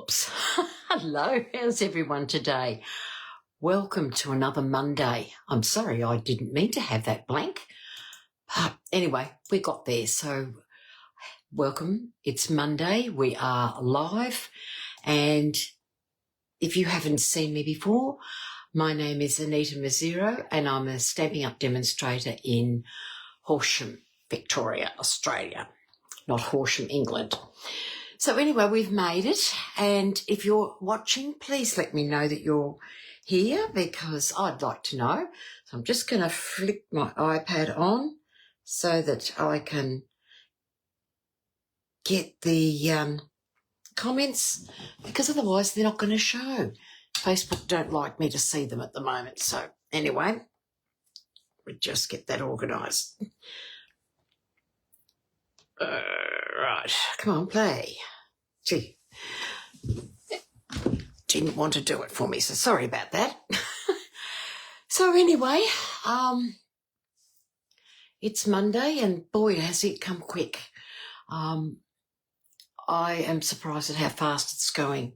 Whoops. Hello, how's everyone today? Welcome to another Monday. I'm sorry, I didn't mean to have that blank. But anyway, we got there, so welcome. It's Monday, we are live, and if you haven't seen me before, my name is Anita Mazzero and I'm a Stampin' Up demonstrator in Horsham, Victoria, Australia, not Horsham, England. So anyway, we've made it, and if you're watching, please let me know that you're here because I'd like to know. So I'm just going to flick my iPad on so that I can get the comments, because otherwise they're not going to show. Facebook don't like me to see them at the moment. So anyway, we just get that organised. Right, come on, play. Gee, didn't want to do it for me, so sorry about that. So anyway, it's Monday, and boy, has it come quick. I am surprised at how fast it's going.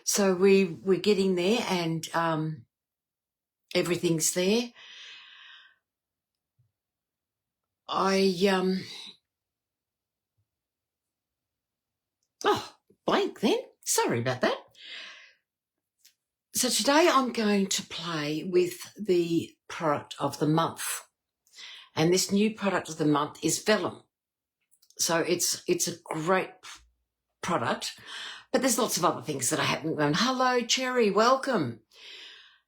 So we're getting there, and everything's there. Blank then. Sorry about that. So today I'm going to play with the product of the month. And this new product of the month is Vellum. So it's a great product, but there's lots of other things that are happening. Hello, Cherry, welcome.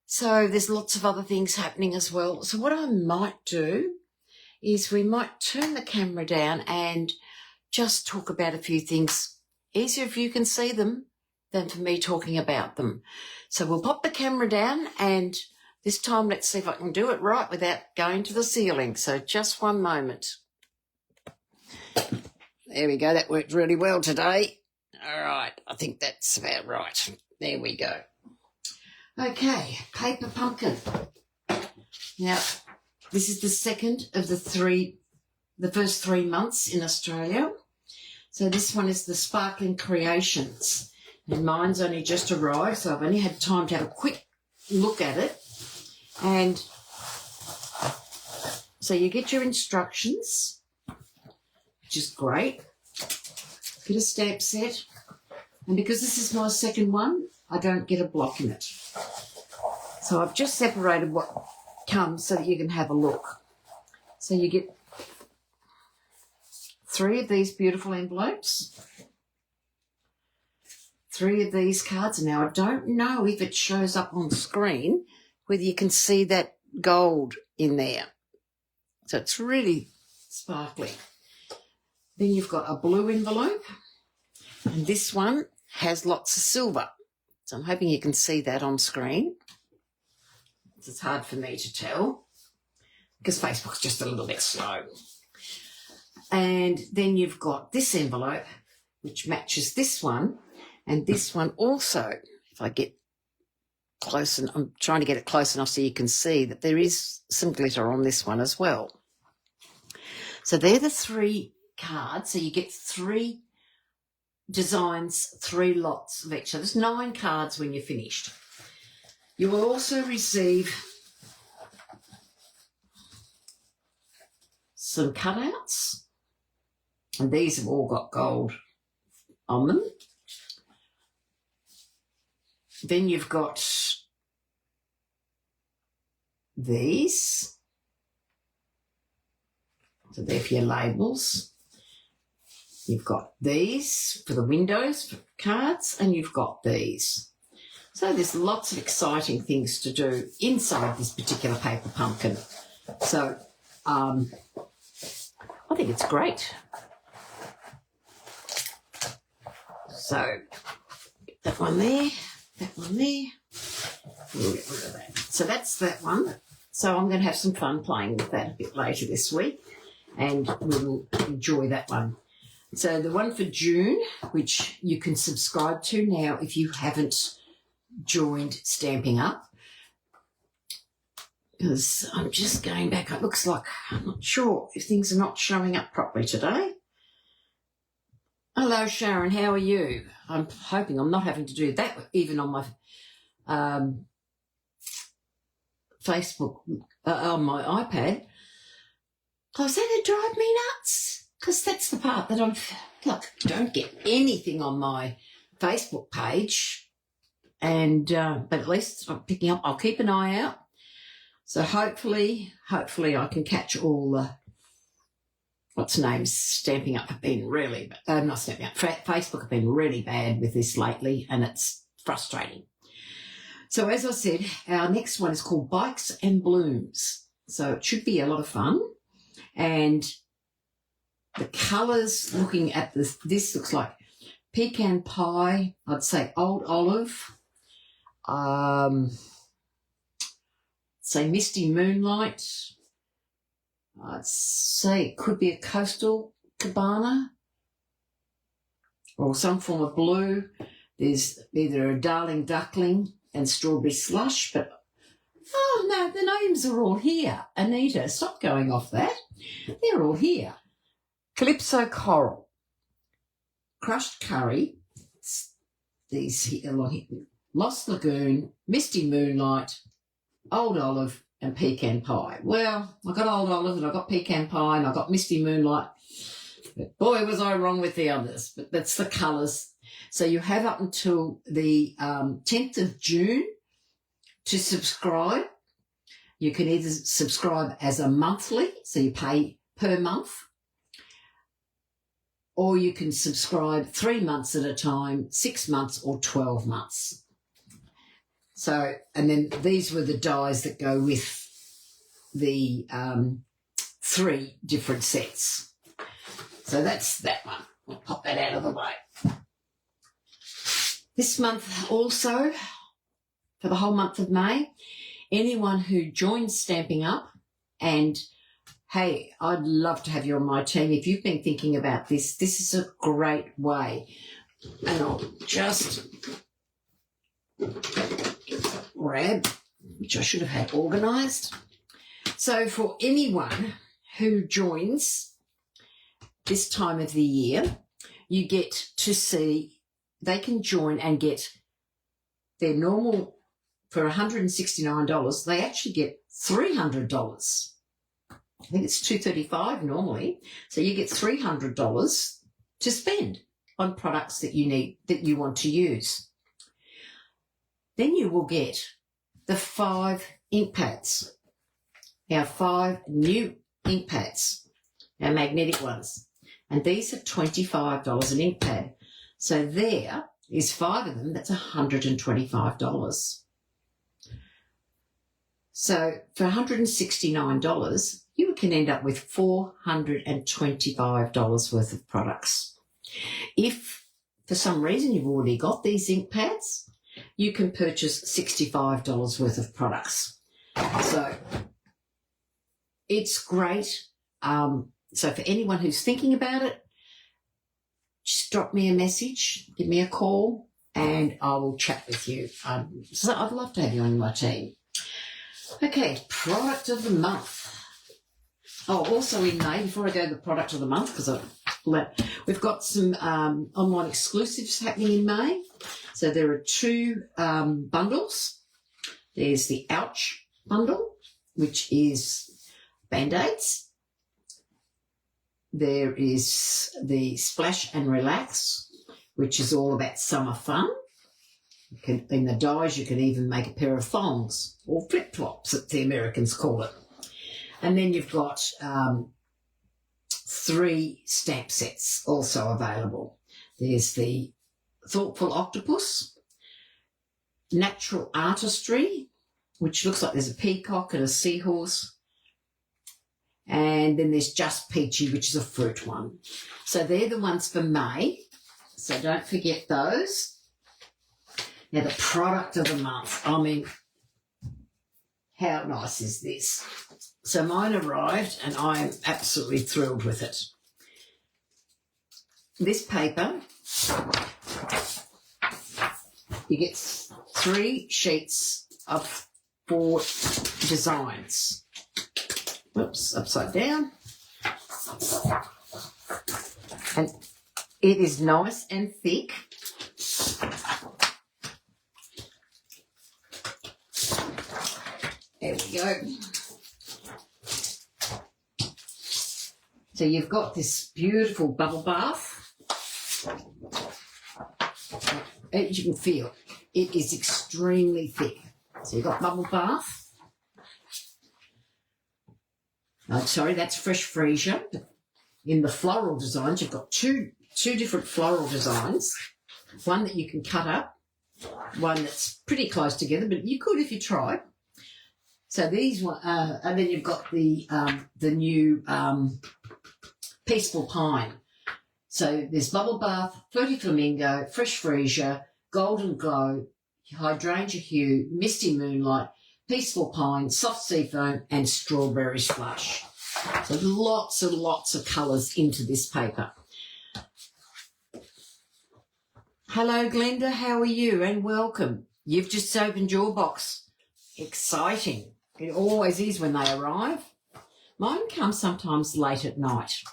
So there's lots of other things happening as well. So what I might do is we might turn the camera down and just talk about a few things. Easier if you can see them than for me talking about them. So we'll pop the camera down, and this time let's see if I can do it right without going to the ceiling. So just one moment. There we go. That worked really well today. All right. I think that's about right. There we go. Okay. Paper pumpkin. Now, this is the second of the first 3 months in Australia. So this one is the Sparkling Creations, and mine's only just arrived, so I've only had time to have a quick look at it. And so you get your instructions, which is great. Get a stamp set, and because this is my second one, I don't get a block in it. So I've just separated what comes so that you can have a look. So you get 3 of these beautiful envelopes, 3 of these cards. Now, I don't know if it shows up on screen, whether you can see that gold in there. So it's really sparkly. Then you've got a blue envelope, and this one has lots of silver. So I'm hoping you can see that on screen. It's hard for me to tell because Facebook's just a little bit slow. And then you've got this envelope, which matches this one, and this one also. If I get close, and I'm trying to get it close enough so you can see that there is some glitter on this one as well. So they're the 3 cards. So you get 3 designs, 3 lots of each. So there's 9 cards when you're finished. You will also receive some cutouts. And these have all got gold on them. Then you've got these. So they're for your labels. You've got these for the windows, for cards, and you've got these. So there's lots of exciting things to do inside this particular paper pumpkin. So I think it's great. So get that one there, that one there. We'll get rid of that. So that's that one. So I'm going to have some fun playing with that a bit later this week, and we'll enjoy that one. So the one for June, which you can subscribe to now if you haven't joined Stampin' Up, because I'm just going back. It looks like, I'm not sure if things are not showing up properly today. Hello, Sharon. How are you? I'm hoping I'm not having to do that even on my Facebook, on my iPad. Because that'd drive me nuts. Because that's the part that don't get anything on my Facebook page. And but at least I'm picking up. I'll keep an eye out. So hopefully I can catch all the Stamping Up have been really, not Stamping Up, Facebook have been really bad with this lately, and it's frustrating. So as I said, our next one is called Bikes and Blooms. So it should be a lot of fun. And the colours, looking at this looks like pecan pie, I'd say old olive, say misty moonlight, I'd say it could be a coastal cabana or some form of blue. There's either a darling duckling and strawberry slush, but oh no, the names are all here. Anita, stop going off that. They're all here. Calypso coral, crushed curry, these here, Lost Lagoon, misty moonlight, old olive, and pecan pie. Well, I got old olive and I got pecan pie and I got misty moonlight. But boy, was I wrong with the others. But that's the colours. So you have up until the 10th of June to subscribe. You can either subscribe as a monthly, so you pay per month, or you can subscribe 3 months at a time, 6 months or 12 months. So, and then these were the dies that go with the 3 different sets. So that's that one. I'll pop that out of the way. This month also, for the whole month of May, anyone who joins Stamping Up, and hey, I'd love to have you on my team. If you've been thinking about this, this is a great way. And I'll just grab, which I should have had organised. So for anyone who joins this time of the year, you get to see, they can join and get their normal, for $169, they actually get $300. I think it's $235 normally. So you get $300 to spend on products that you need, that you want to use. Then you will get the 5 ink pads, our 5 new ink pads, our magnetic ones. And these are $25 an ink pad. So there is 5 of them, that's $125. So for $169, you can end up with $425 worth of products. If for some reason you've already got these ink pads, you can purchase $65 worth of products. So it's great. So for anyone who's thinking about it, just drop me a message, give me a call, and I will chat with you. So I'd love to have you on my team. Okay, product of the month. Oh, also in May, before I go to the product of the month, because we've got some online exclusives happening in May. So there are 2 bundles. There's the Ouch bundle, which is Band-Aids. There is the Splash and Relax, which is all about summer fun. In the dies, you can even make a pair of thongs, or flip-flops, as the Americans call it. And then you've got 3 stamp sets also available. There's the Thoughtful Octopus, Natural Artistry, which looks like there's a peacock and a seahorse. And then there's Just Peachy, which is a fruit one. So they're the ones for May. So don't forget those. Now, the product of the month. I mean, how nice is this? So mine arrived, and I am absolutely thrilled with it. This paper, you get 3 sheets of 4 designs. Whoops, upside down. And It is nice and thick. There we go. So you've got this beautiful bubble bath. As you can feel, it is extremely thick. So you've got bubble bath. Oh, sorry, that's fresh freesia. In the floral designs, you've got two different floral designs. One that you can cut up, one that's pretty close together, but you could if you tried. So these one, and then you've got the new Peaceful Pine. So there's Bubble Bath, Flirty Flamingo, Fresh Freesia, Golden Glow, Hydrangea Hue, Misty Moonlight, Peaceful Pine, Soft Sea Foam, and Strawberries Flush. So lots and lots of colours into this paper. Hello, Glenda. How are you? And welcome. You've just opened your box. Exciting. It always is when they arrive. Mine comes sometimes late at night.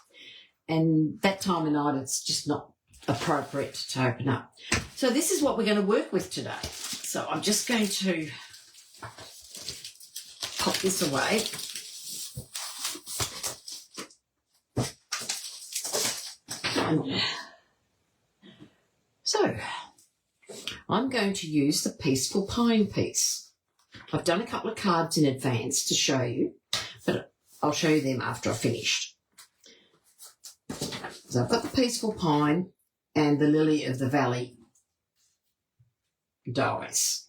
And that time of night, it's just not appropriate to open up. So this is what we're going to work with today. So I'm just going to pop this away. And so I'm going to use the Peaceful Pine piece. I've done a couple of cards in advance to show you, but I'll show you them after I've finished. So I've got the Peaceful Pine and the Lily of the Valley dies.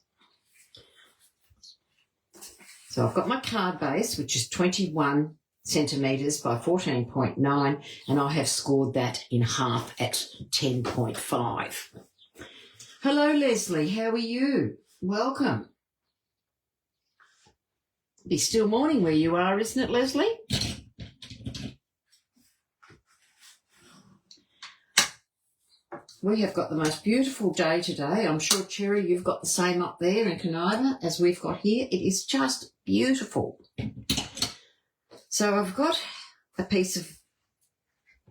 So I've got my card base, which is 21 centimetres by 14.9, and I have scored that in half at 10.5. Hello, Leslie. How are you? Welcome. Be still morning where you are, isn't it, Leslie? We have got the most beautiful day today. I'm sure, Cherry, you've got the same up there in Canova as we've got here. It is just beautiful. So I've got a piece of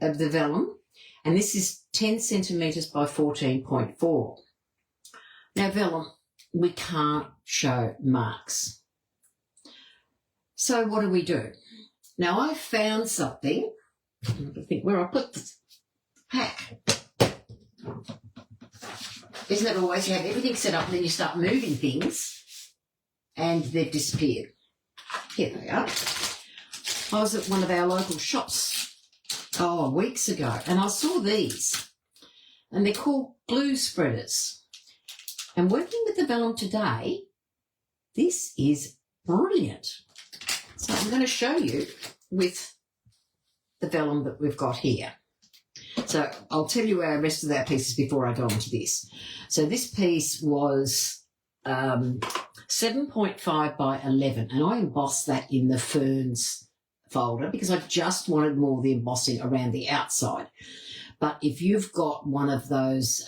the vellum, and this is 10 centimetres by 14.4. Now, vellum, we can't show marks. So what do? Now, I found something. I think where I put the pack. Isn't it always you have everything set up and then you start moving things and they've disappeared? Here they are. I was at one of our local shops, weeks ago, and I saw these, and they're called glue spreaders. And working with the vellum today, this is brilliant. So I'm going to show you with the vellum that we've got here. So I'll tell you our rest of our pieces before I go on to this. So this piece was 7.5 by 11, and I embossed that in the Ferns folder because I just wanted more of the embossing around the outside. But if you've got one of those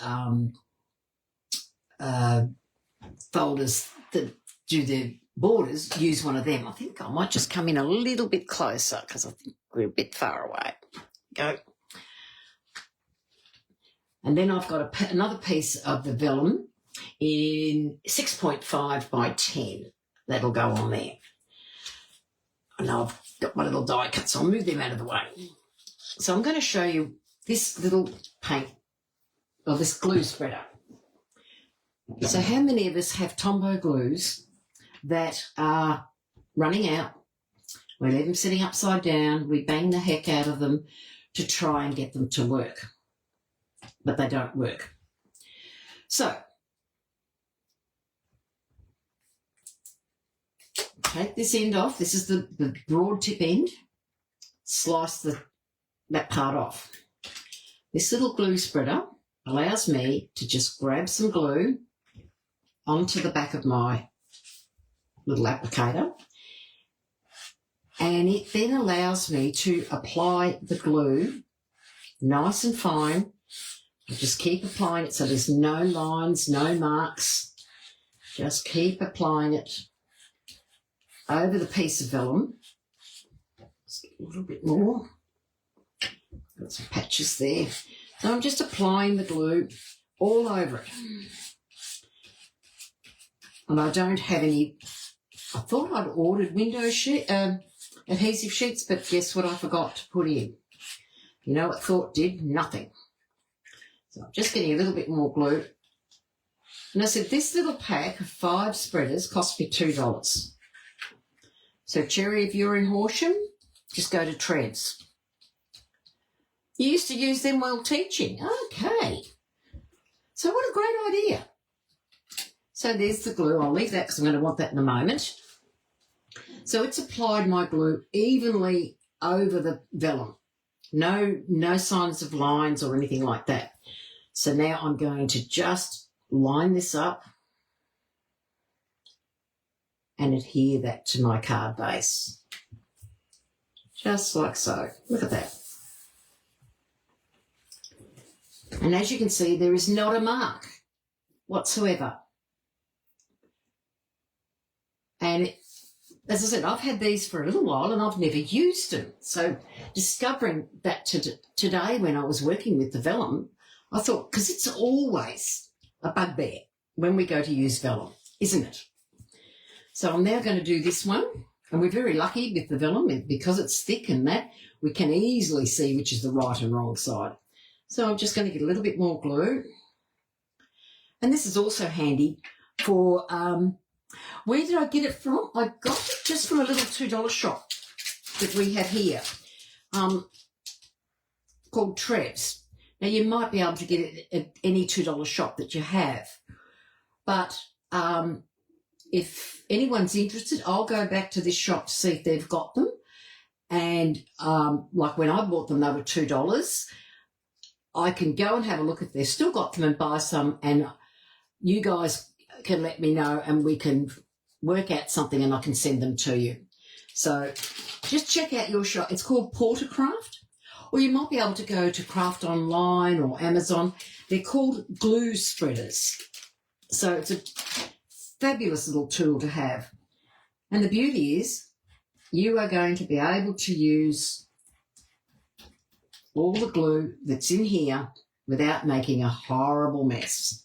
folders that do the borders, use one of them. I think I might just come in a little bit closer because I think we're a bit far away. Go. And then I've got another piece of the vellum in 6.5 by 10. That'll go on there. And now I've got my little die cut, so I'll move them out of the way. So I'm going to show you this little paint, or this glue spreader. So how many of us have Tombow glues that are running out? We leave them sitting upside down. We bang the heck out of them to try and get them to work. But they don't work. So take this end off. This is the broad tip end. Slice that part off. This little glue spreader allows me to just grab some glue onto the back of my little applicator, and it then allows me to apply the glue nice and fine. I just keep applying it so there's no lines, no marks. Just keep applying it over the piece of vellum. Just get a little bit more. Got some patches there. So I'm just applying the glue all over it. And I don't have any, I thought I'd ordered adhesive sheets, but guess what I forgot to put in? You know what thought did? Nothing. So I'm just getting a little bit more glue. And I said, this little pack of 5 spreaders cost me $2. So, Cherry, if you're in Horsham, just go to Treads. You used to use them while teaching. Okay. So what a great idea. So there's the glue. I'll leave that because I'm going to want that in a moment. So it's applied my glue evenly over the vellum. No signs of lines or anything like that. So now I'm going to just line this up and adhere that to my card base. Just like so. Look at that. And as you can see, there is not a mark whatsoever. And as I said, I've had these for a little while and I've never used them. So discovering that today when I was working with the vellum, I thought, because it's always a bugbear when we go to use vellum, isn't it? So I'm now going to do this one. And we're very lucky with the vellum because it's thick and that we can easily see which is the right and wrong side. So I'm just going to get a little bit more glue. And this is also handy for, where did I get it from? I got it just from a little $2 shop that we have here called Trev's. Now, you might be able to get it at any $2 shop that you have. But if anyone's interested, I'll go back to this shop to see if they've got them. And like when I bought them, they were $2. I can go and have a look if they've still got them and buy some, and you guys can let me know and we can work out something and I can send them to you. So just check out your shop. It's called Portercraft, or you might be able to go to Craft Online or Amazon. They're called glue spreaders. So it's a fabulous little tool to have. And the beauty is you are going to be able to use all the glue that's in here without making a horrible mess.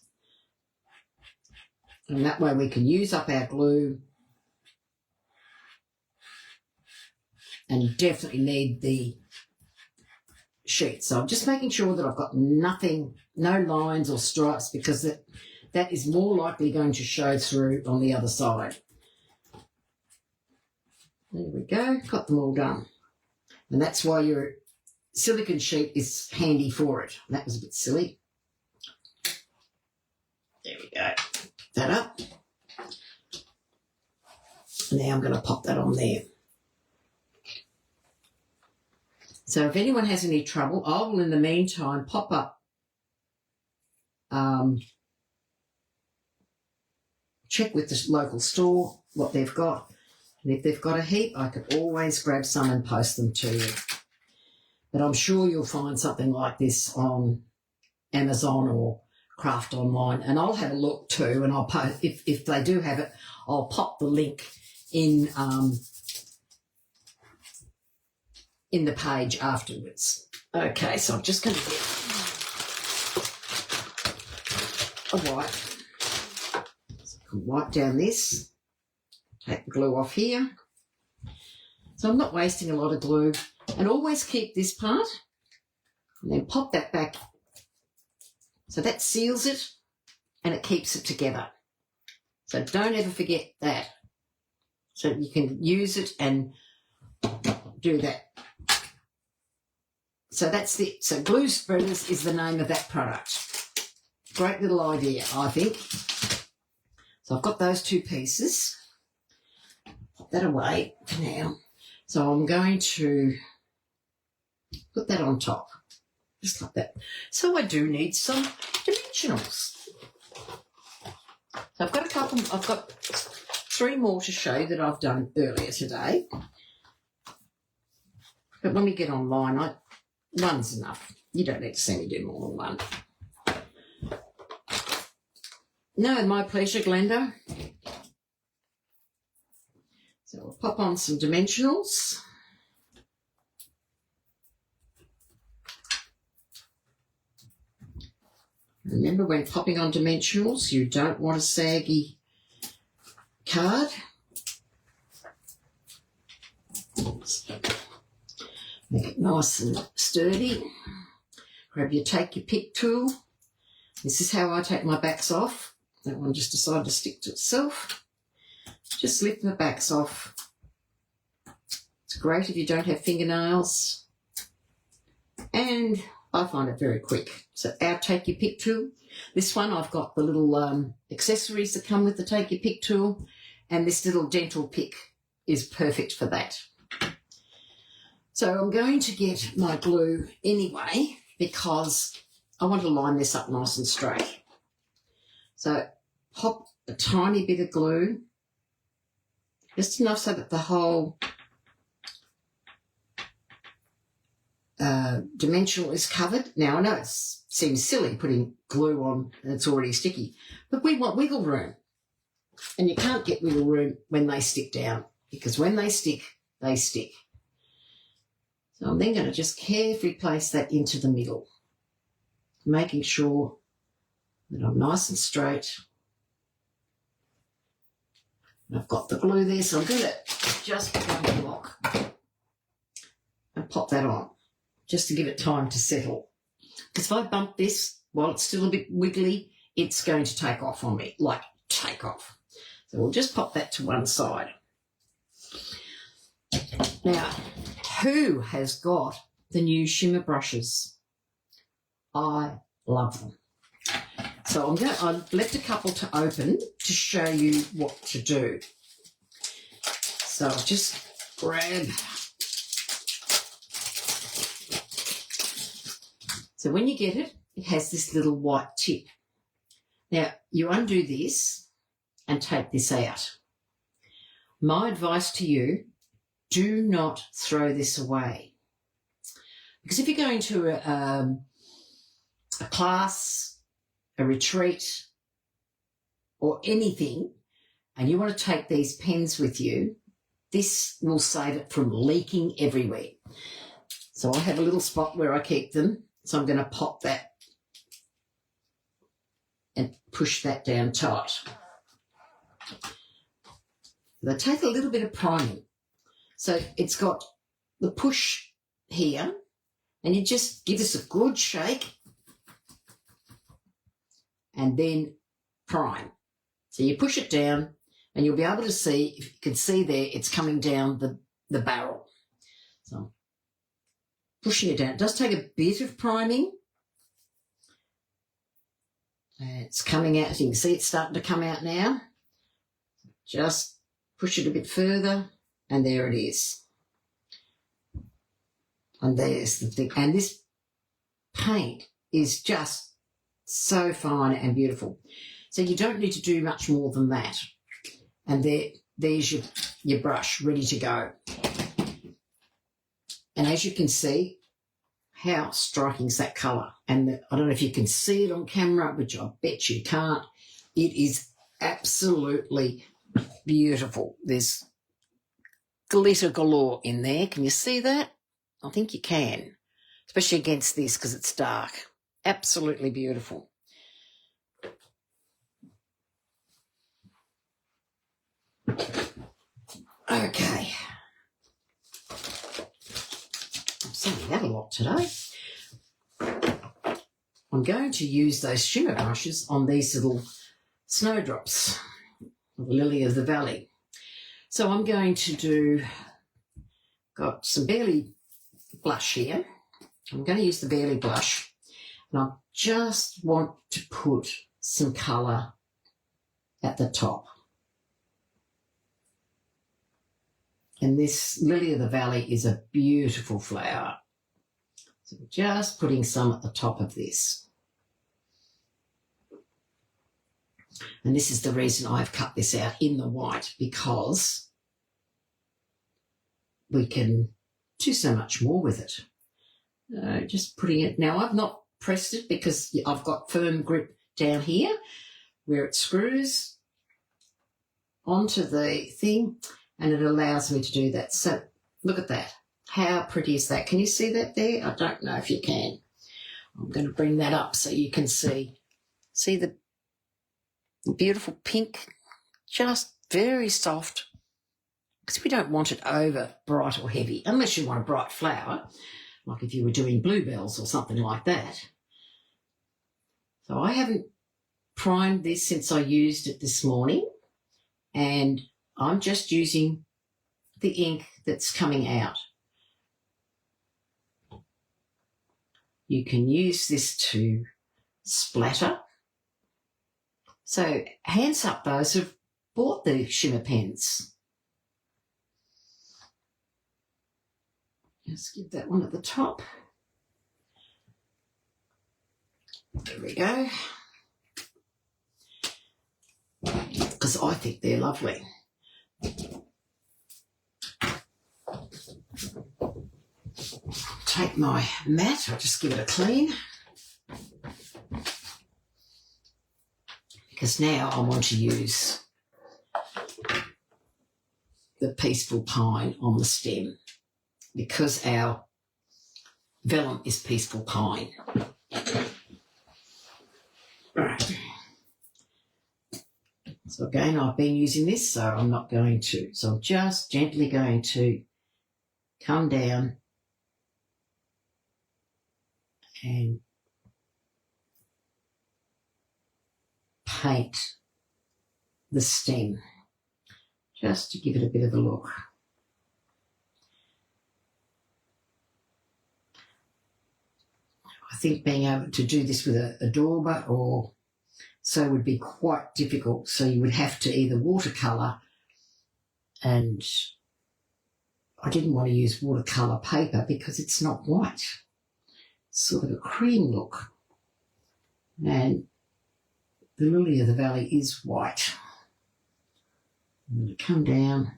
And that way we can use up our glue and definitely need the sheet. So I'm just making sure that I've got nothing, no lines or stripes, because that is more likely going to show through on the other side. There we go, got them all done. And that's why your silicone sheet is handy for it. That was a bit silly. There we go. Put that up. Now I'm going to pop that on there. So if anyone has any trouble, I will in the meantime pop up, check with the local store what they've got. And if they've got a heap, I could always grab some and post them to you. But I'm sure you'll find something like this on Amazon or Craft Online, and I'll have a look too, and I'll post, if they do have it, I'll pop the link in the page afterwards. Okay, so I'm just going to get a wipe. So I can wipe down this, take the glue off here. So I'm not wasting a lot of glue. And always keep this part and then pop that back. So that seals it and it keeps it together. So don't ever forget that. So you can use it and do that. So that's it. So glue spreaders is the name of that product. Great little idea, I think. So I've got those 2 pieces. Put that away for now. So I'm going to put that on top, just like that. So I do need some dimensionals. So I've got I've got 3 more to show you that I've done earlier today. But when we get online, one's enough. You don't need to see me do more than one. No, my pleasure, Glenda. So we'll pop on some dimensionals. Remember, when popping on dimensionals, you don't want a saggy card. Make it nice and sturdy. Take your pick tool. This is how I take my backs off. That one just decided to stick to itself. Just lift the backs off. It's great if you don't have fingernails. And I find it very quick. So our take your pick tool. This one, I've got the little accessories that come with the take your pick tool. And this little dental pick is perfect for that. So I'm going to get my glue anyway because I want to line this up nice and straight. So pop a tiny bit of glue, just enough so that the whole dimensional is covered. Now, I know it seems silly putting glue on and it's already sticky, but we want wiggle room. And you can't get wiggle room when they stick down, because when they stick, they stick. So I'm then going to just carefully place that into the middle, making sure that I'm nice and straight. And I've got the glue there, so I'm going to just one block and pop that on, just to give it time to settle. Because if I bump this while it's still a bit wiggly, it's going to take off on me, like take off. So we'll just pop that to one side. Now, who has got the new shimmer brushes? I love them. So I've left a couple to open to show you what to do. So I'll just grab. So when you get it, it has this little white tip. Now, you undo this and take this out. My advice to you, do not throw this away. Because if you're going to a class, a retreat, or anything, and you want to take these pens with you, this will save it from leaking everywhere. So I have a little spot where I keep them, so I'm going to pop that and push that down tight. They take a little bit of priming. So it's got the push here, and you just give this a good shake and then prime. So you push it down and you'll be able to see, if you can see there, it's coming down the barrel. So I'm pushing it down. It does take a bit of priming. It's coming out. You can see it's starting to come out now. Just push it a bit further. And there it is. And there's the thing. And this paint is just so fine and beautiful. So you don't need to do much more than that. And there's your brush ready to go. And as you can see, how striking is that colour. And I don't know if you can see it on camera, which I bet you can't. It is absolutely beautiful. There's glitter galore in there. Can you see that? I think you can, especially against this because it's dark. Absolutely beautiful. Okay. I'm saying that a lot today. I'm going to use those shimmer brushes on these little snowdrops, the lily of the valley. So I'm going to got some Barely blush here. I'm going to use the Barely blush, and I just want to put some colour at the top. And this lily of the valley is a beautiful flower. So just putting some at the top of this. And this is the reason I've cut this out in the white, because we can do so much more with it. Just putting it. Now, I've not pressed it because I've got firm grip down here where it screws onto the thing, and it allows me to do that. So look at that. How pretty is that? Can you see that there? I don't know if you can. I'm going to bring that up so you can see See the beautiful pink, just very soft, because we don't want it over bright or heavy, unless you want a bright flower, like if you were doing bluebells or something like that. So I haven't primed this since I used it this morning, and I'm just using the ink that's coming out. You can use this to splatter. So hands up those who've bought the Shimmer Pens. Just give that one at the top. There we go. Because I think they're lovely. Take my mat, I'll just give it a clean. Because now I want to use the Peaceful Pine on the stem, because our vellum is Peaceful Pine. Right. So again, I've been using this, so I'm not going to. So I'm just gently going to come down and paint the stem, just to give it a bit of a look. I think being able to do this with a dauber or so would be quite difficult, so you would have to either watercolour, and I didn't want to use watercolour paper because it's not white. It's sort of a cream look, and the lily of the valley is white. I'm going to come down.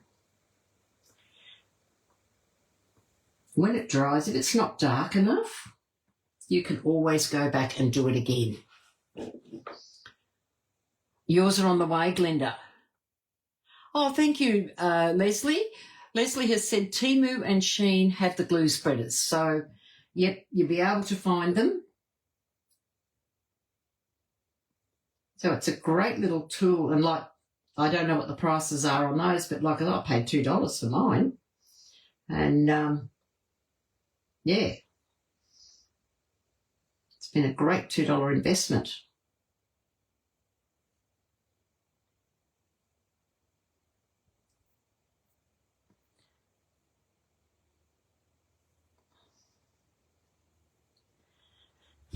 When it dries, if it's not dark enough, you can always go back and do it again. Yours are on the way, Glenda. Oh, thank you, Leslie. Leslie has said Temu and Shein have the glue spreaders. So, yep, you'll be able to find them. So it's a great little tool. And like, I don't know what the prices are on those, but like I paid $2 for mine. And, yeah, it's been a great $2 investment.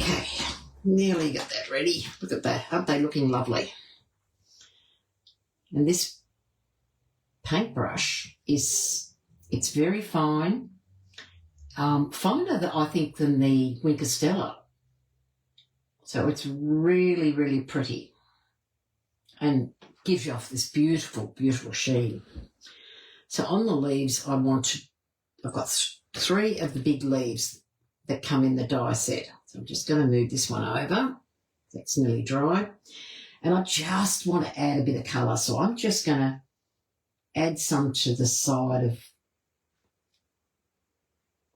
Okay, nearly got that ready. Look at that. Aren't they looking lovely? And this paintbrush it's very fine. Finer, I think, than the Winker Stella. So it's really, really pretty and gives you off this beautiful, beautiful sheen. So on the leaves, I've got 3 of the big leaves that come in the die set. So I'm just going to move this one over. That's nearly dry. And I just want to add a bit of colour. So I'm just going to add some to the side of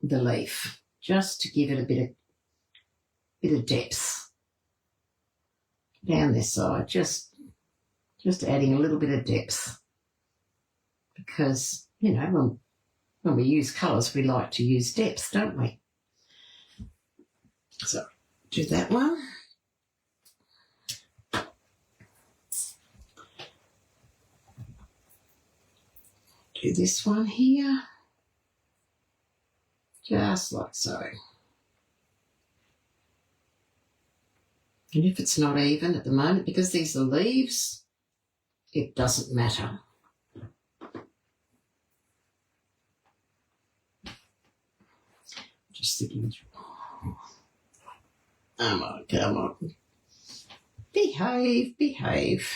the leaf, just to give it a bit of depth down this side. Just adding a little bit of depth, because, you know, when we use colours, we like to use depth, don't we? So do that one. Do this one here. Just like so. And if it's not even at the moment, because these are leaves, it doesn't matter. Just thinking, come on. Behave.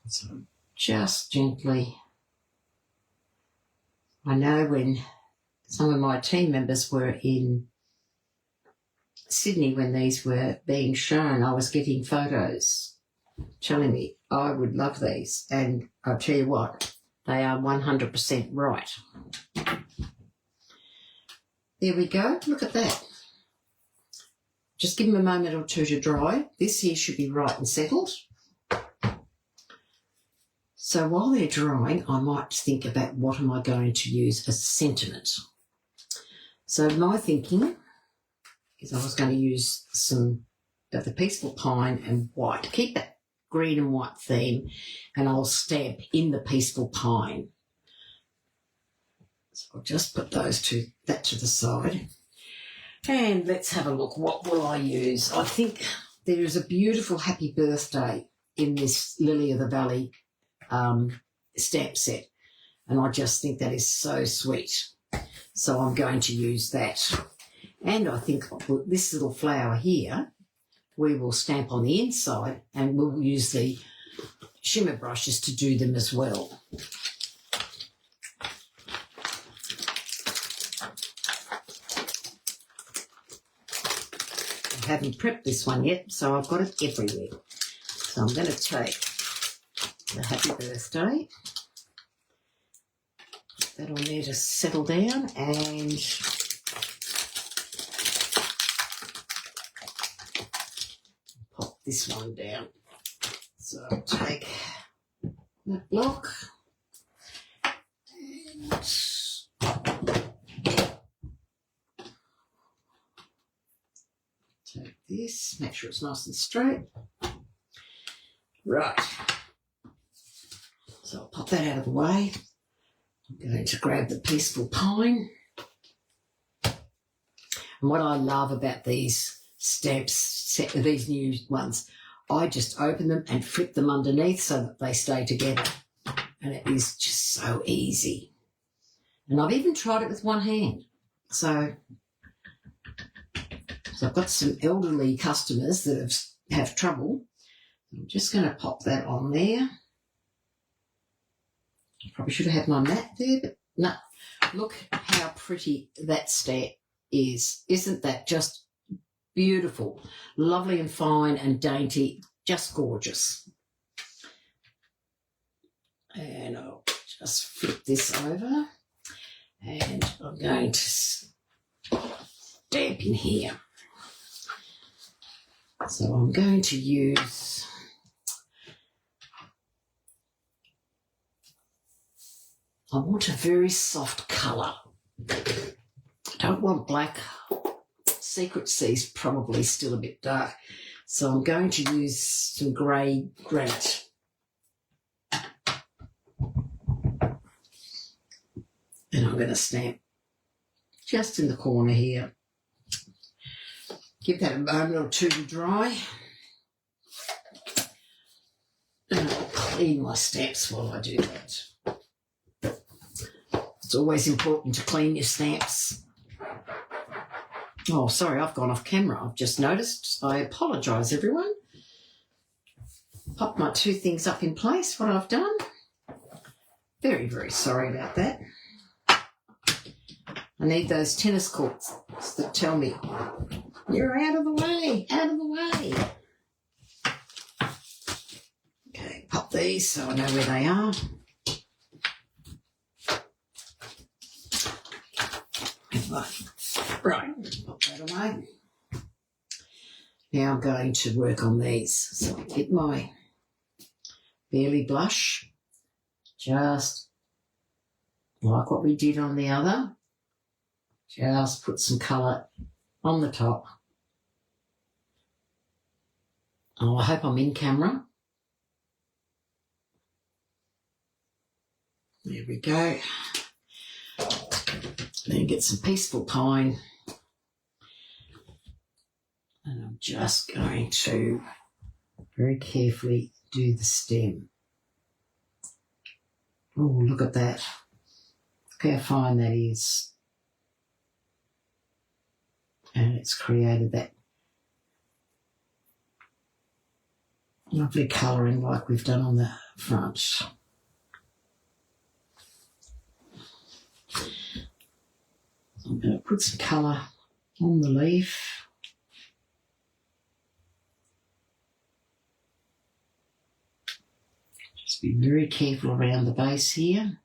So just gently. I know when some of my team members were in Sydney when these were being shown, I was getting photos telling me I would love these. And I'll tell you what, they are 100% right. There we go. Look at that. just give them a moment or two to dry. This here should be right and settled. So while they're drying, I might think about what am I going to use as sentiment. So my thinking is I was going to use some of the Peaceful Pine and white. Keep that green and white theme, and I'll stamp in the Peaceful Pine. So I'll just put that to the side. And let's have a look. What will I use? I think there is a beautiful Happy Birthday in this Lily of the Valley stamp set, and I just think that is so sweet. So I'm going to use that. And I think this little flower here, we will stamp on the inside, and we'll use the shimmer brushes to do them as well. I haven't prepped this one yet, so I've got it everywhere. So I'm going to take the Happy Birthday, put that on there to settle down, and pop this one down. So I'll take that block and take this, make sure it's nice and straight. Right, so I'll pop that out of the way. I'm going to grab the Peaceful Pine. And what I love about these stamps, these new ones, I just open them and flip them underneath so that they stay together. And it is just so easy. And I've even tried it with one hand. So I've got some elderly customers that have trouble. I'm just going to pop that on there. I probably should have had my mat there, but no. Look how pretty that stamp is. Isn't that just beautiful? Lovely and fine and dainty, just gorgeous. And I'll just flip this over, and I'm going to stamp in here. So I'm going to use I want a very soft colour. I don't want black. Secret Sea's probably still a bit dark. So I'm going to use some grey granite. And I'm going to stamp just in the corner here. Give that a moment or two to dry. And I'll clean my stamps while I do that. It's always important to clean your stamps. Oh, sorry, I've gone off camera. I've just noticed. I apologise, everyone. Pop my two things up in place, what I've done. Very, very sorry about that. I need those tennis courts that tell me, you're out of the way, out of the way. Okay, pop these so I know where they are. Right, pop that away. Now I'm going to work on these. So I get my Barely Blush, just like what we did on the other. Just put some colour on the top. Oh, I hope I'm in camera. There we go. Then get some Peaceful Pine. And I'm just going to very carefully do the stem. Oh, look at that. Look how fine that is. And it's created that lovely colouring like we've done on the front. I'm going to put some colour on the leaf. Just be very careful around the base here.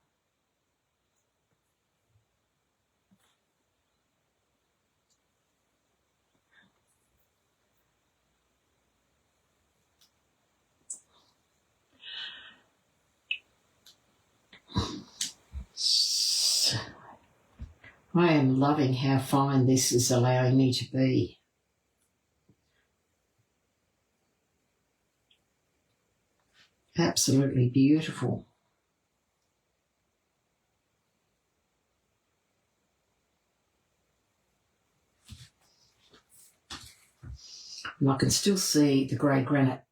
I am loving how fine this is allowing me to be. Absolutely beautiful. And I can still see the grey granite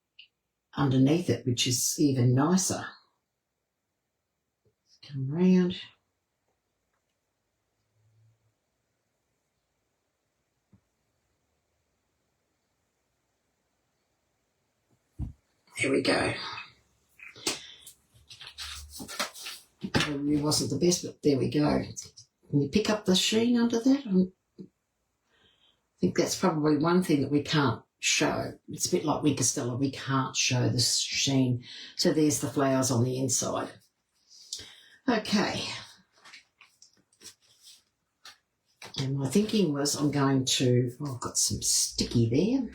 underneath it, which is even nicer. Come round. There we go. It really wasn't the best, but there we go. Can you pick up the sheen under that? I think that's probably one thing that we can't show. It's a bit like Wink Stella, we can't show the sheen. So there's the flowers on the inside. Okay. And my thinking was I'm going to, I've got some sticky there.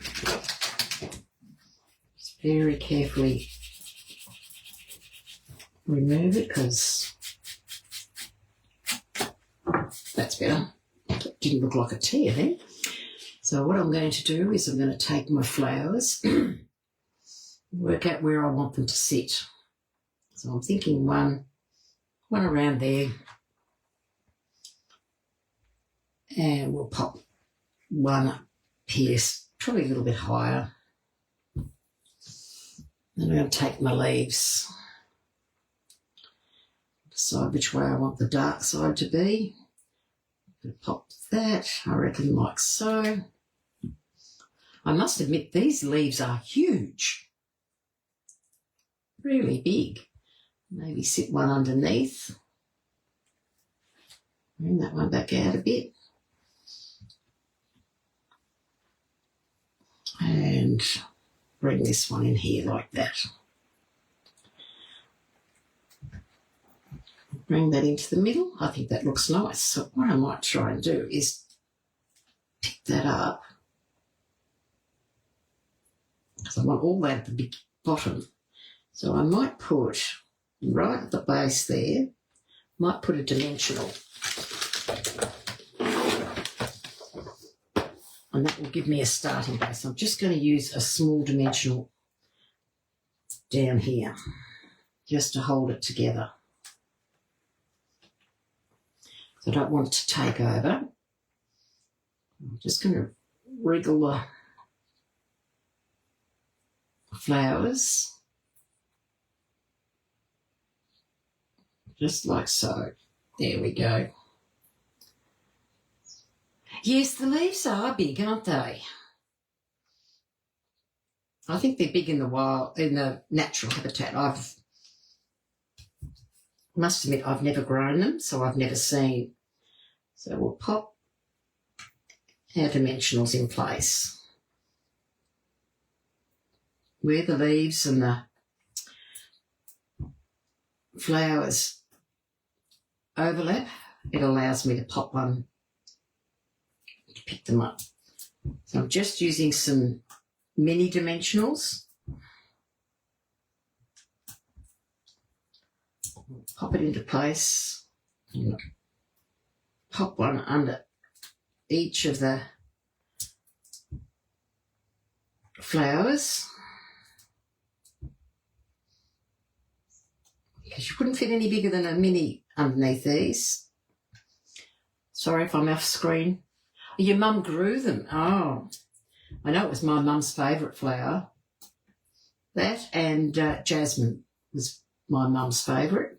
Just very carefully remove it because that's better. It didn't look like a tear then. So what I'm going to do is I'm going to take my flowers, work out where I want them to sit. So I'm thinking one around there, and we'll pop one up here, probably a little bit higher. Then I'm going to take my leaves, decide which way I want the dark side to be. Pop that, I reckon, like so. I must admit these leaves are huge, really big. Maybe sit one underneath. Bring that one back out a bit. And bring this one in here like that. Bring that into the middle. I think that looks nice. So what I might try and do is pick that up, because I want all that at the big bottom. So I might put right at the base there, might put a dimensional. And that will give me a starting base. I'm just going to use a small dimensional down here just to hold it together. I don't want it to take over. I'm just going to wriggle the flowers just like so. There we go. Yes, the leaves are big, aren't they? I think they're big in the wild, in the natural habitat. Must admit I've never grown them, so I've never seen. So we'll pop our dimensionals in place. Where the leaves and the flowers overlap, it allows me to pop one to pick them up. So I'm just using some mini dimensionals. Pop it into place. Pop one under each of the flowers, because you couldn't fit any bigger than a mini underneath these. Sorry if I'm off screen. Your mum grew them. Oh, I know it was my mum's favourite flower. That and jasmine was my mum's favourite.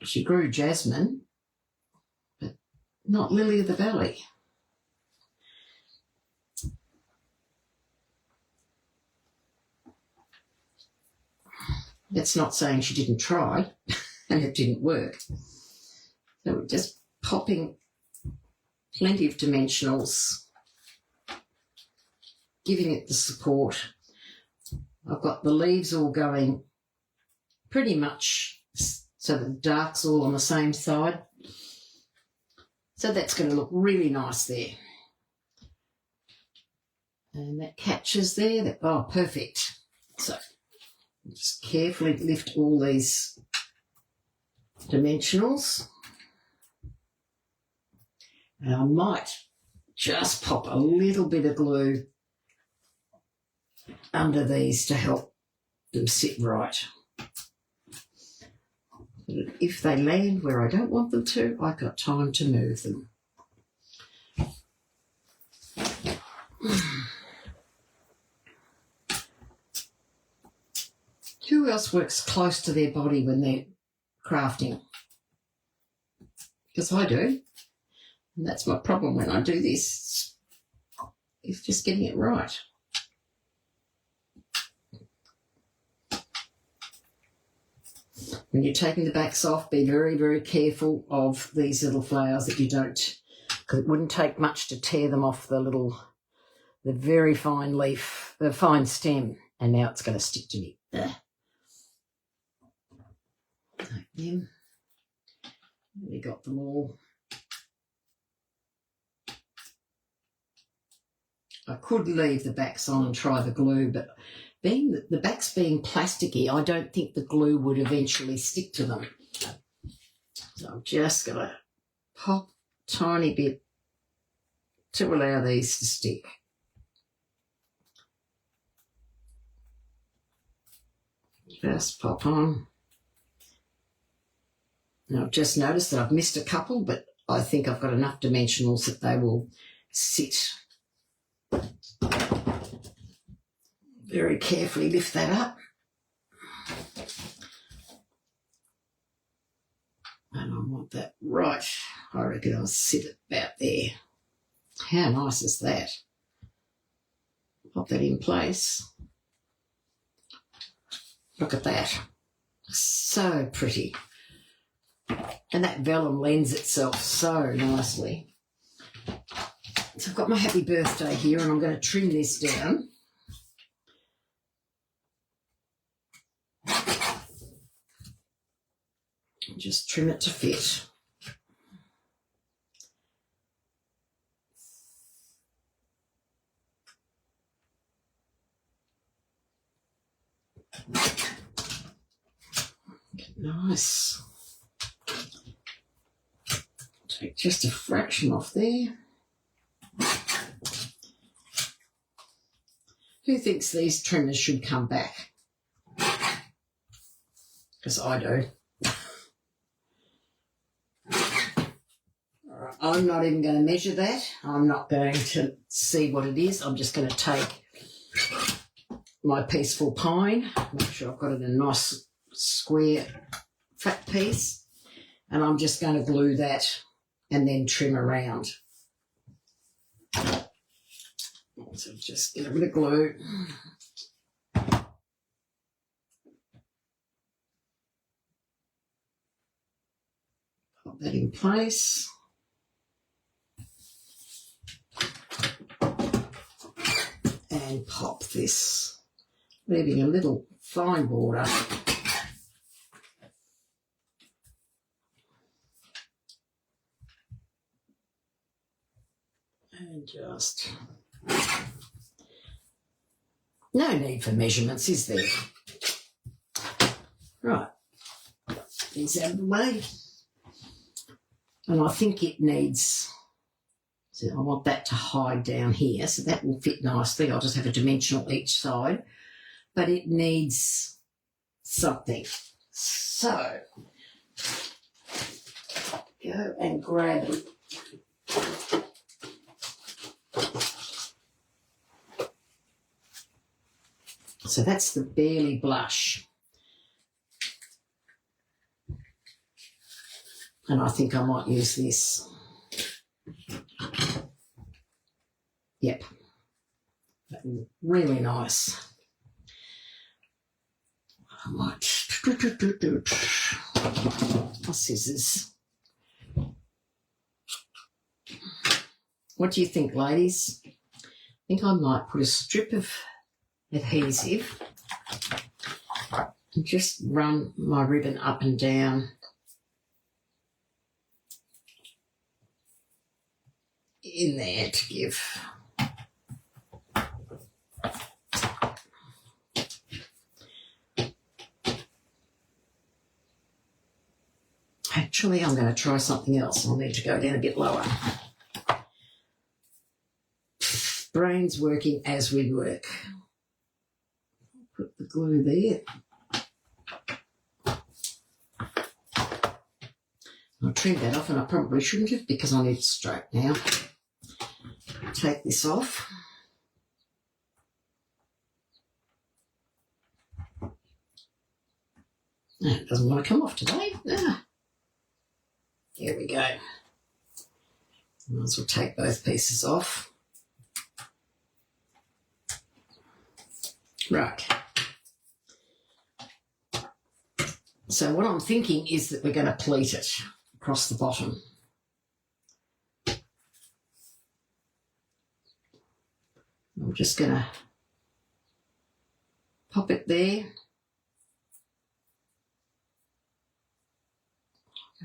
She grew jasmine, but not lily of the valley. That's not saying she didn't try and it didn't work. So we're just popping plenty of dimensionals, giving it the support. I've got the leaves all going pretty much so the dark's all on the same side. So that's going to look really nice there. And that catches there. Oh, perfect. So just carefully lift all these dimensionals. And I might just pop a little bit of glue under these to help them sit right. If they land where I don't want them to, I've got time to move them. Who else works close to their body when they're crafting? Because I do. And that's my problem when I do this. It's just getting it right. When you're taking the backs off, be very, very careful of these little flowers that you don't, because it wouldn't take much to tear them off the very fine leaf, the fine stem, and now it's going to stick to me. Take them. We got them all. I could leave the backs on and try the glue, but being the backs being plasticky, I don't think the glue would eventually stick to them. So I'm just going to pop a tiny bit to allow these to stick. Just pop on. Now I've just noticed that I've missed a couple, but I think I've got enough dimensionals that they will sit. Very carefully lift that up. And I want that right. I reckon I'll sit it about there. How nice is that? Pop that in place. Look at that. So pretty. And that vellum lends itself so nicely. So I've got my happy birthday here and I'm going to trim this down. Just trim it to fit. Nice. Take just a fraction off there. Who thinks these trimmers should come back? Because I do. I'm not even going to measure that. I'm not going to see what it is. I'm just going to take my peaceful pine, make sure I've got it in a nice square fat piece, and I'm just going to glue that and then trim around. So just get a bit of glue. Pop that in place. And pop this, leaving a little fine border. And just, no need for measurements, is there? Right, these out of the way. And I think it needs, so I want that to hide down here, so that will fit nicely. I'll just have a dimensional each side, but it needs something. So, go and grab it. So that's the Barely Blush. And I think I might use this. Yep. Really nice. I might. My scissors. What do you think, ladies? I think I might put a strip of adhesive and just run my ribbon up and down in there to give actually I'm going to try something else. I'll need to go down a bit lower. brain's working as we work. Put the glue there. I'll trim that off, and I probably shouldn't have because I need it straight now. Take this off. It doesn't want to come off today. Here we go. Might as well take both pieces off. Right. So what I'm thinking is that we're going to pleat it across the bottom. I'm just going to pop it there.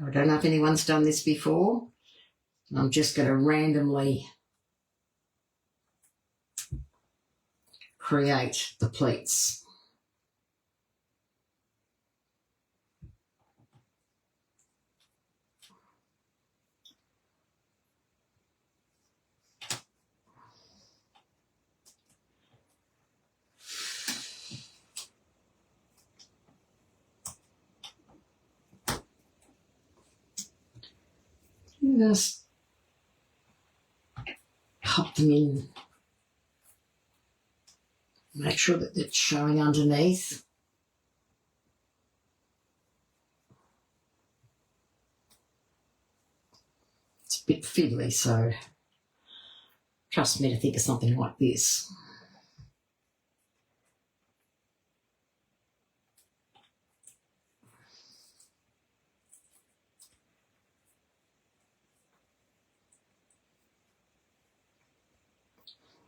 I don't know if anyone's done this before. I'm just going to randomly create the pleats. Just pop them in. Make sure that it's showing underneath. It's a bit fiddly, so trust me to think of something like this.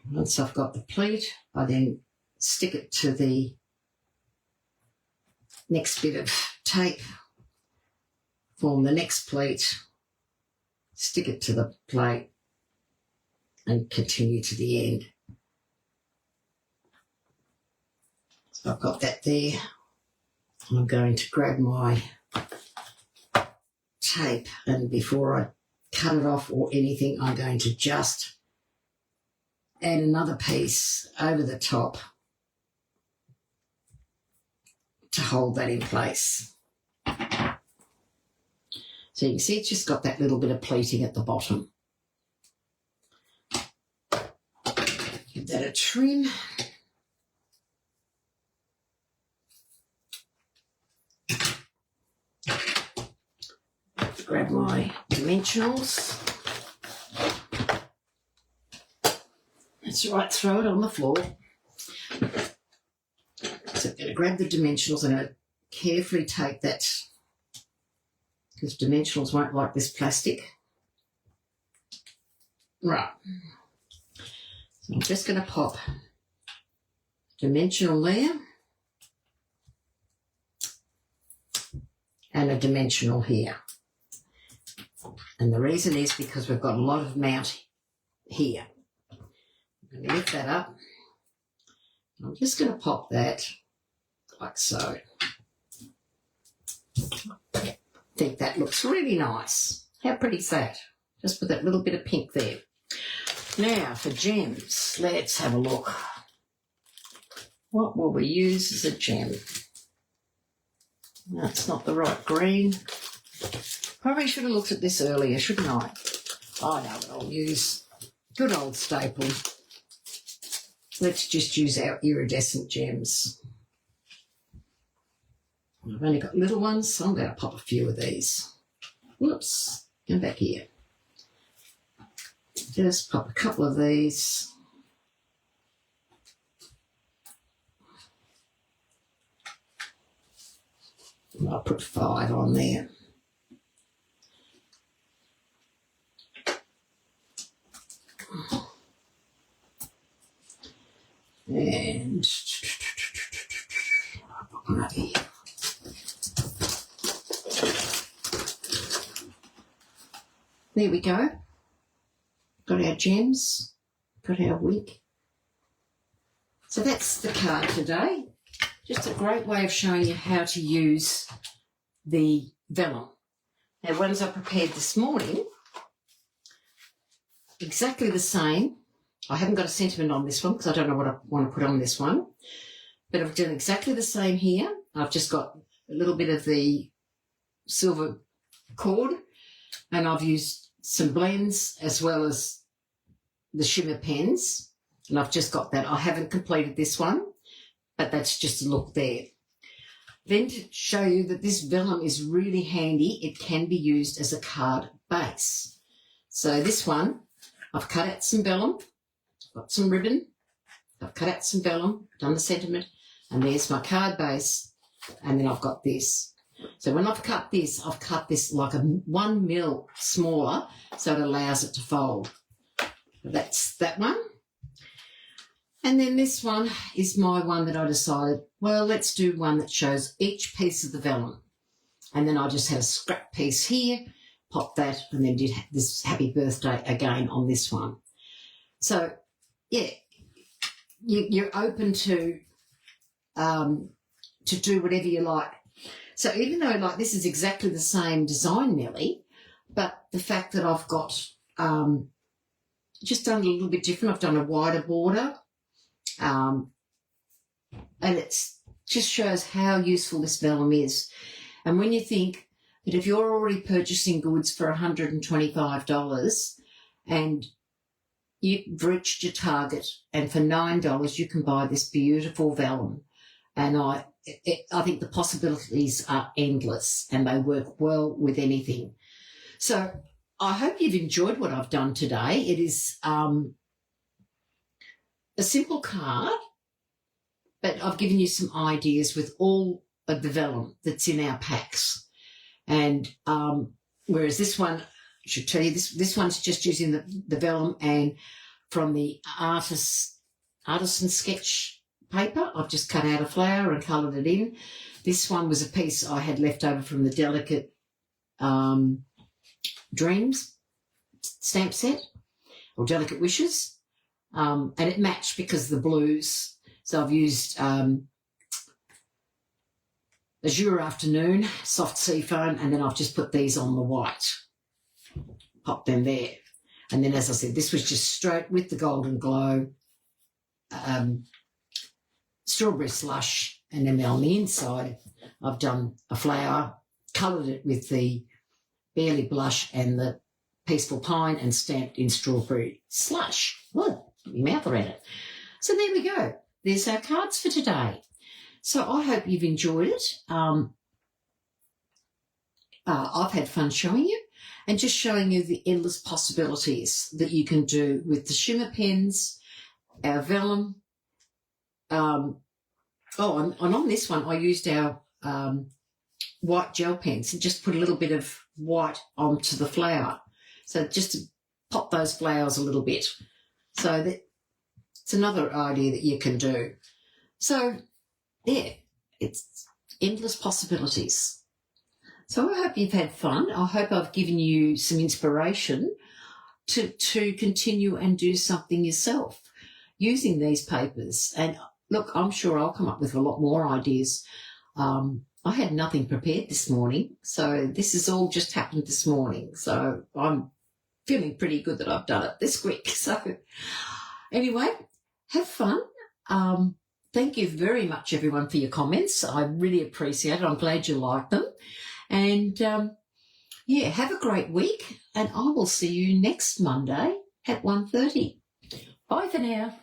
Once I've got the pleat, I then stick it to the next bit of tape, form the next pleat, stick it to the plate, and continue to the end. So I've got that there. I'm going to grab my tape, and before I cut it off or anything, I'm going to just add another piece over the top to hold that in place. So you can see it's just got that little bit of pleating at the bottom. Give that a trim. Grab my dimensionals. That's right, throw it on the floor. So I'm going to grab the dimensionals and I'm going to carefully take that, because dimensionals won't like this plastic. Right. So I'm just going to pop dimensional there and a dimensional here. And the reason is because we've got a lot of mount here. I'm going to lift that up. I'm just going to pop that like so. I think that looks really nice. How pretty is that? Just with that little bit of pink there. Now for gems, let's have a look. What will we use as a gem? That's not the right green. Probably should have looked at this earlier, shouldn't I? I know what I'll use. Good old staple. Let's just use our iridescent gems. I've only got little ones, so I'm going to pop a few of these. Whoops, come back here. Just pop a couple of these. And I'll put 5 on there. And I'll put one over here. There we go. Got our gems, got our wick. So that's the card today. Just a great way of showing you how to use the vellum. Now, ones I prepared this morning, exactly the same. I haven't got a sentiment on this one because I don't know what I want to put on this one. But I've done exactly the same here. I've just got a little bit of the silver cord, and I've used some blends as well as the Shimmer Pens, and I've just got that. I haven't completed this one, but that's just a look there. Then to show you that this vellum is really handy, it can be used as a card base. So this one, I've cut out some vellum, got some ribbon, I've cut out some vellum, done the sentiment, and there's my card base, and then I've got this. So when I've cut this like a 1 mil smaller, so it allows it to fold. That's that one. And then this one is my one that I decided, well, let's do one that shows each piece of the vellum. And then I just had a scrap piece here, popped that, and then did this happy birthday again on this one. So, yeah, you're open to do whatever you like. So even though, like, this is exactly the same design, Nelly, but the fact that I've got just done a little bit different. I've done a wider border, and it just shows how useful this vellum is. And when you think that if you're already purchasing goods for $125 and you've reached your target, and for $9 you can buy this beautiful vellum, and I think the possibilities are endless and they work well with anything. So I hope you've enjoyed what I've done today. It is a simple card, but I've given you some ideas with all of the vellum that's in our packs. And whereas this one, I should tell you, this one's just using the vellum and from the artisan sketch paper, I've just cut out a flower and coloured it in. This one was a piece I had left over from the Delicate Dreams stamp set, or Delicate Wishes, and it matched because of the blues. So I've used Azure Afternoon, Soft Sea Foam, and then I've just put these on the white, pop them there. And then, as I said, this was just straight with the Golden Glow, Strawberry Slush, and then on the inside I've done a flower, coloured it with the Barely Blush and the Peaceful Pine, and stamped in Strawberry Slush. Well, my mouth around it. So there we go. There's our cards for today. So I hope you've enjoyed it. I've had fun showing you and just showing you the endless possibilities that you can do with the Shimmer Pens, our vellum. And on this one I used our white gel pens and just put a little bit of white onto the flower. So just to pop those flowers a little bit. So it's another idea that you can do. So, yeah, it's endless possibilities. So I hope you've had fun. I hope I've given you some inspiration to continue and do something yourself using these papers. And look, I'm sure I'll come up with a lot more ideas. I had nothing prepared this morning, so this has all just happened this morning. So I'm feeling pretty good that I've done it this quick. So anyway, have fun. Thank you very much, everyone, for your comments. I really appreciate it. I'm glad you liked them. And, yeah, have a great week, and I will see you next Monday at 1:30. Bye for now.